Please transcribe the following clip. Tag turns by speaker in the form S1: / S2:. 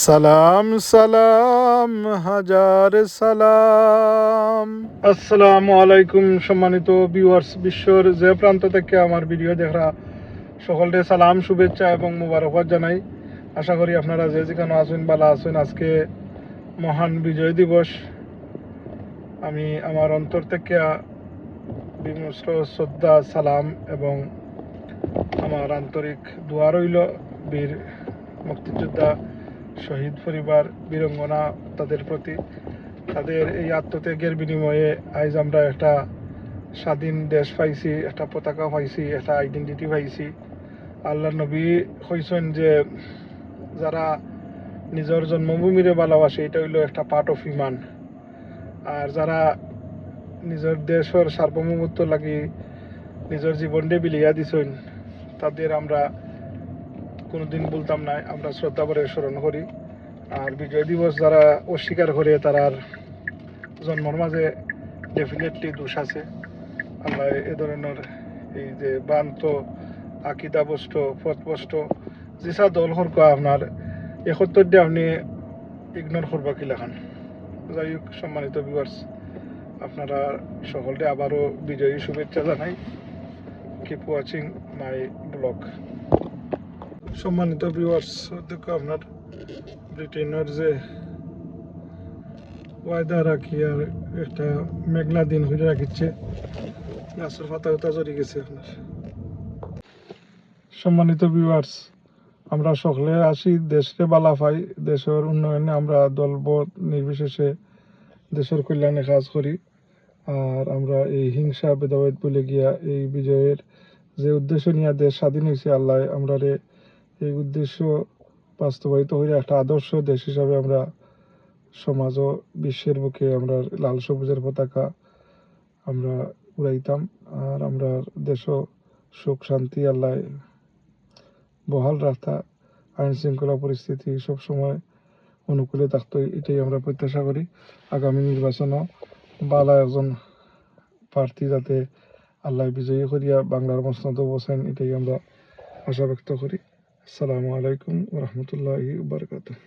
S1: সালাম সালাম হাজার সালাম। আসসালামু আলাইকুম সম্মানিত ভিউয়ার্স, বিশ্বর যে প্রান্ত থেকে আমার ভিডিও দেখা সকলকে সালাম, শুভেচ্ছা এবং মুবারকবাদ জানাই। আশা করি আপনারা যে যেখানে আছেন ভালো আছেন। আজকে মহান বিজয় দিবস। আমি আমার অন্তর থেকে বিনম্র শ্রদ্ধা, সালাম এবং আমার আন্তরিক দোয়া রইল বীর মুক্তিযোদ্ধা, শহীদ পরিবার, বীরঙ্গনা তাদের প্রতি। তাদের এই আত্মত্যাগের বিনিময়ে আজ আমরা একটা স্বাধীন দেশ পাইছি, একটা পতাকা পাইছি, একটা আইডেন্টিটি পাইছি। আল্লাহ নবী কইছেন যে যারা নিজের জন্মভূমিরে ভালোবাসে, এটা হইল একটা পার্ট অফ ইমান। আর যারা নিজের দেশের সার্বভৌমত্ব লাগি নিজের জীবনটা বিলিয়া দিছেন, তাদের আমরা কোনোদিন বলতাম না, আমরা শ্রদ্ধা করে স্মরণ করি। আর বিজয় দিবস যারা অস্বীকার করে তারার জন্মর মাঝে ডেফিনেটলি দোষ আছে। আমরা এ ধরনের এই যে বান্ত আকিদাবষ্ট পথভ্রষ্ট যেসা দল সরকা আপনার একত্তর দিয়ে আপনি ইগনোর করবা কি লেখান। যাই হোক সম্মানিত ভিউয়ার্স, আপনারা সকলকে আবারও বিজয়ী শুভেচ্ছা জানাই। Keep watching my blog. সম্মানিত ভিউয়ার্স, দেখো আপনার ব্রিটেনের যে ওয়েদার রাখি আর একটা মেঘলা দিন হয়ে রাখিচ্ছে, গাছের পাতা উতা জড়ি গেছে আপনার। সম্মানিত ভিউয়ার্স, আমরা সকলে আসি দেশকে বালা পাই, দেশের উন্নয়নে আমরা দলবদ্ধ নির্বিশেষে দেশের কল্যাণে কাজ করি। আর আমরা এই হিংসা ভেদাভেদ বলে গিয়া এই বিজয়ের যে উদ্দেশ্য নিয়ে দেশ স্বাধীন হয়েছে, আল্লাহ আমরা এই উদ্দেশ্য বাস্তবায়িত হয়ে একটা আদর্শ দেশ হিসাবে আমরা সমাজ ও বিশ্বের বুকে আমরা লাল সবুজের পতাকা আমরা উড়াইতাম। আর আমরা দেশ সুখ শান্তি আল্লাহ বহাল রাখতা, আইন শৃঙ্খলা পরিস্থিতি সবসময় অনুকূলে থাকতো, এটাই আমরা প্রত্যাশা করি। আগামী নির্বাচনও বালা একজন প্রার্থী যাতে আল্লাহ বিজয়ী করিয়া বাংলার মসনদ বসেন, এটাই আমরা আশা ব্যক্ত করি। আসসালামু আলাইকুম ওয়া রাহমাতুল্লাহি ওয়া বারাকাতুহু।